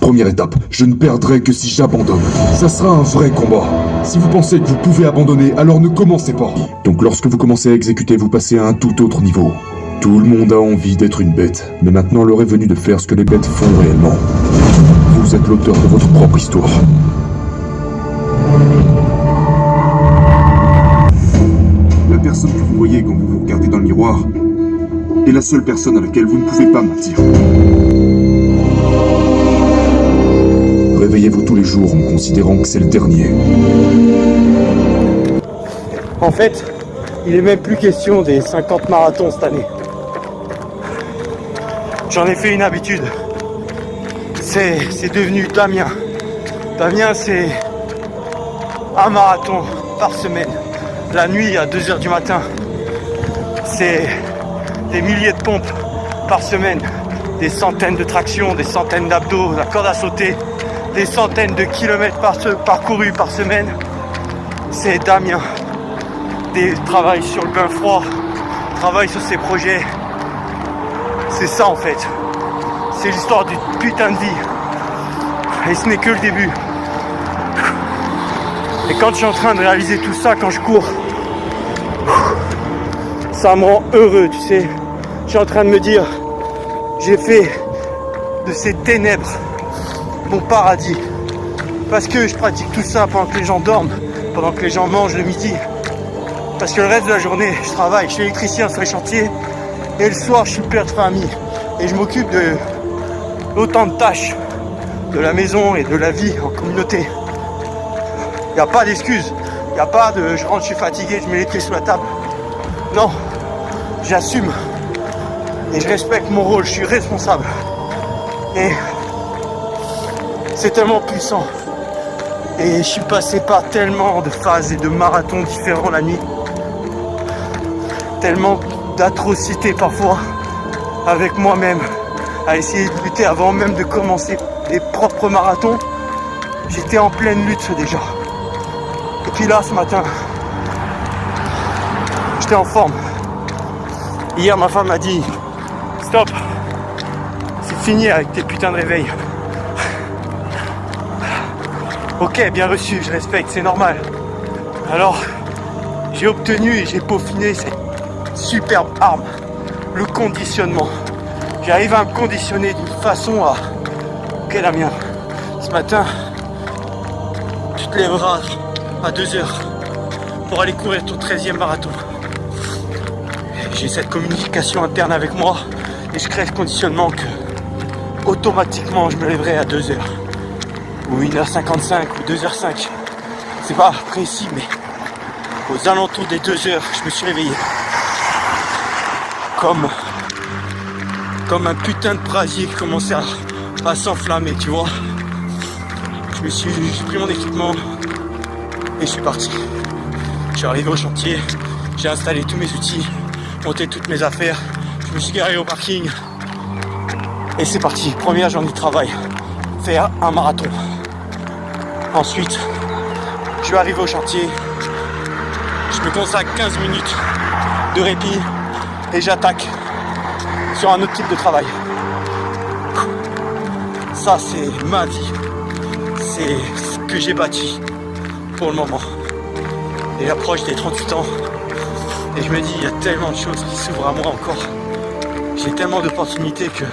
Première étape, je ne perdrai que si j'abandonne. Ça sera un vrai combat. Si vous pensez que vous pouvez abandonner, alors ne commencez pas. Donc lorsque vous commencez à exécuter, vous passez à un tout autre niveau. Tout le monde a envie d'être une bête, mais maintenant l'heure est venue de faire ce que les bêtes font réellement. Vous êtes l'auteur de votre propre histoire. La personne que vous voyez quand vous vous regardez dans le miroir est la seule personne à laquelle vous ne pouvez pas mentir. Réveillez-vous tous les jours en considérant que c'est le dernier. En fait, il est même plus question des 50 marathons cette année. J'en ai fait une habitude. C'est devenu Damien. Damien, c'est un marathon par semaine. La nuit à 2h du matin. C'est des milliers de pompes par semaine. Des centaines de tractions, des centaines d'abdos, la corde à sauter. Des centaines de kilomètres parcourus par semaine. C'est Damien. Des travail sur le bain froid, travail sur ses projets. C'est ça en fait. C'est l'histoire d'une putain de vie. Et ce n'est que le début. Et quand je suis en train de réaliser tout ça, quand je cours, ça me rend heureux, tu sais. Je suis en train de me dire, j'ai fait de ces ténèbres mon paradis. Parce que je pratique tout ça pendant que les gens dorment, pendant que les gens mangent le midi. Parce que le reste de la journée, je travaille, je suis électricien sur les chantiers. Et le soir, je suis père de famille. Et je m'occupe de autant de tâches de la maison et de la vie en communauté. Il n'y a pas d'excuse. Il n'y a pas de je rentre, je suis fatigué, je mets les pieds sous la table. Non, j'assume. Et je respecte mon rôle, je suis responsable. Et c'est tellement puissant. Et je suis passé par tellement de phases et de marathons différents la nuit. Tellement d'atrocités parfois avec moi-même. À essayer de lutter avant même de commencer mes propres marathons. J'étais en pleine lutte déjà. Et puis là, ce matin, j'étais en forme. Hier, ma femme m'a dit « Stop, c'est fini avec tes putains de réveils. » Ok, bien reçu, je respecte, c'est normal. Alors, j'ai obtenu et j'ai peaufiné cette superbe arme, le conditionnement. J'arrive à me conditionner d'une façon à... Ok, Damien, ce matin, tu te lèveras à 2h pour aller courir ton 13e marathon. J'ai cette communication interne avec moi et je crée ce conditionnement que automatiquement je me lèverai à 2h. Ou 1h55 ou 2h05. C'est pas précis, mais aux alentours des 2h, je me suis réveillé. Comme un putain de brasier qui commençait à s'enflammer, tu vois. J'ai pris mon équipement et je suis parti. Je suis arrivé au chantier, j'ai installé tous mes outils, monté toutes mes affaires, je me suis garé au parking. Et c'est parti, première journée de travail, faire un marathon. Ensuite, je suis arrivé au chantier, je me consacre 15 minutes de répit et j'attaque sur un autre type de travail. Ça, c'est ma vie, c'est ce que j'ai bâti pour le moment. Et j'approche des 38 ans et je me dis, il y a tellement de choses qui s'ouvrent à moi encore. J'ai tellement d'opportunités que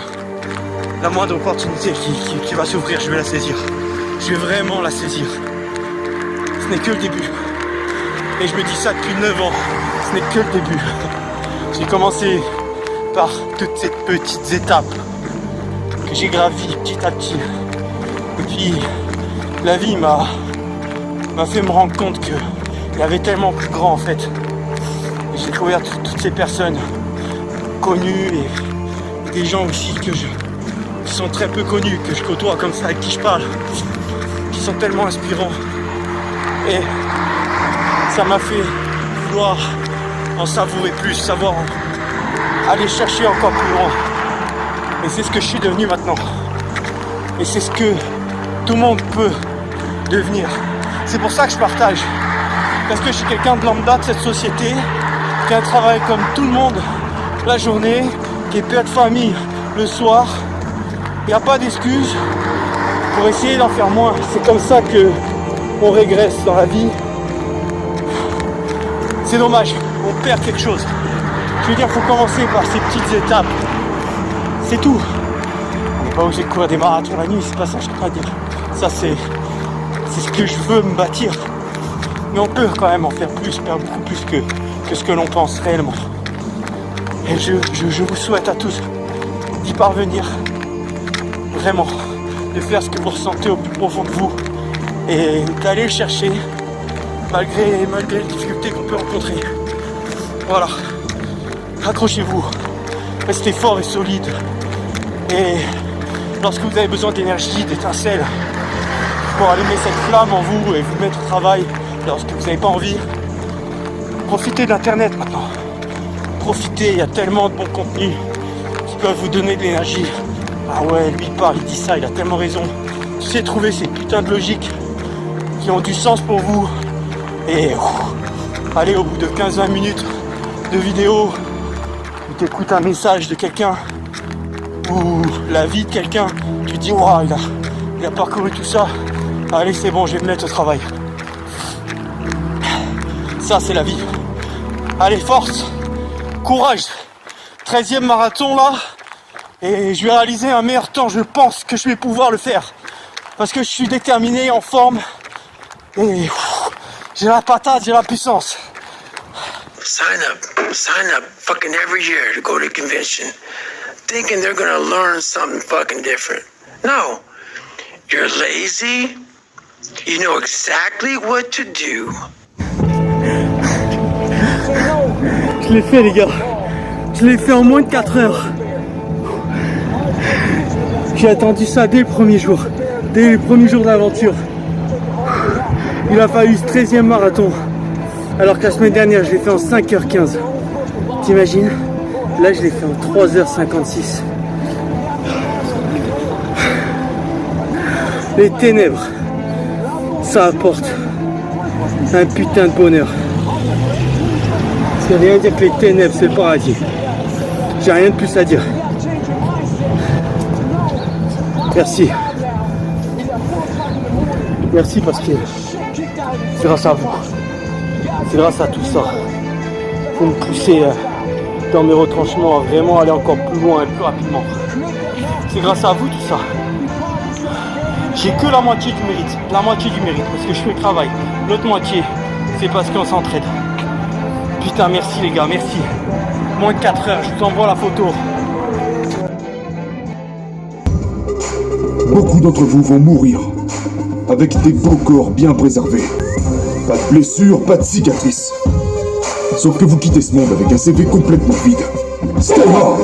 la moindre opportunité qui va s'ouvrir, je vais la saisir. Je vais vraiment la saisir. Ce n'est que le début. Et je me dis ça depuis 9 ans. Ce n'est que le début. J'ai commencé par toutes ces petites étapes que j'ai gravies petit à petit. Et puis la vie m'a fait me rendre compte qu'il y avait tellement plus grand en fait. Et j'ai découvert toutes ces personnes connues et des gens aussi qui sont très peu connus, que je côtoie comme ça, avec qui je parle, qui sont tellement inspirants. Et ça m'a fait vouloir en savourer plus, savoir aller chercher encore plus loin. Et c'est ce que je suis devenu maintenant. Et c'est ce que tout le monde peut devenir. C'est pour ça que je partage. Parce que je suis quelqu'un de lambda de cette société, qui a un travail comme tout le monde la journée, qui est père de famille le soir. Il n'y a pas d'excuses. pour essayer d'en faire moins. C'est comme ça que on régresse dans la vie. C'est dommage, on perd quelque chose. Je veux dire, il faut commencer par ces petites étapes. C'est tout. On n'est pas obligé de courir des marathons la nuit, c'est pas ça que je suis en train de dire. Ça c'est ce que je veux me bâtir. Mais on peut quand même en faire plus, faire beaucoup plus que ce que l'on pense réellement. Et je vous souhaite à tous d'y parvenir. Vraiment. De faire ce que vous ressentez au plus profond de vous. Et d'aller le chercher malgré les difficultés qu'on peut rencontrer. Voilà. Accrochez-vous. Restez fort et solide. Et lorsque vous avez besoin d'énergie, d'étincelles, pour allumer cette flamme en vous et vous mettre au travail lorsque vous n'avez pas envie, profitez d'internet maintenant. Profitez, il y a tellement de bons contenus qui peuvent vous donner de l'énergie. Ah ouais, lui il parle, il dit ça, il a tellement raison. Tu sais trouver ces putains de logiques qui ont du sens pour vous. Et allez, au bout de 15-20 minutes de vidéo, où tu écoutes un message de quelqu'un ou la vie de quelqu'un, tu te dis waouh, il a parcouru tout ça. Allez, c'est bon, je vais me mettre au travail. Ça, c'est la vie. Allez, force, courage. 13e marathon là. Et je vais réaliser un meilleur temps. Je pense que je vais pouvoir le faire. Parce que je suis déterminé, en forme. Et j'ai la patate, j'ai la puissance. Sign up fucking every year to go to the convention. Thinking they're gonna learn something fucking different. No. You're lazy. You know exactly what to do. Je l'ai fait les gars. Je l'ai fait en moins de 4 heures. J'ai attendu ça dès le premier jour. Dès le premier jour d'aventure. Il a fallu ce 13e marathon. Alors que la semaine dernière, je l'ai fait en 5h15. T'imagines? Là, je l'ai fait en 3h56. Les ténèbres, ça apporte un putain de bonheur. Ça veut rien dire que les ténèbres, c'est le paradis. J'ai rien de plus à dire. Merci. Merci parce que c'est grâce à vous. C'est grâce à tout ça. Vous me poussez dans mes retranchements à vraiment aller encore plus loin et plus rapidement. C'est grâce à vous tout ça. J'ai que la moitié du mérite. La moitié du mérite parce que je fais le travail. L'autre moitié, c'est parce qu'on s'entraide. Putain, merci les gars, merci. Moins de 4 heures, je vous envoie la photo. Beaucoup d'entre vous vont mourir, avec des beaux corps bien préservés. Pas de blessures, pas de cicatrices. Sauf que vous quittez ce monde avec un CV complètement vide. Stella!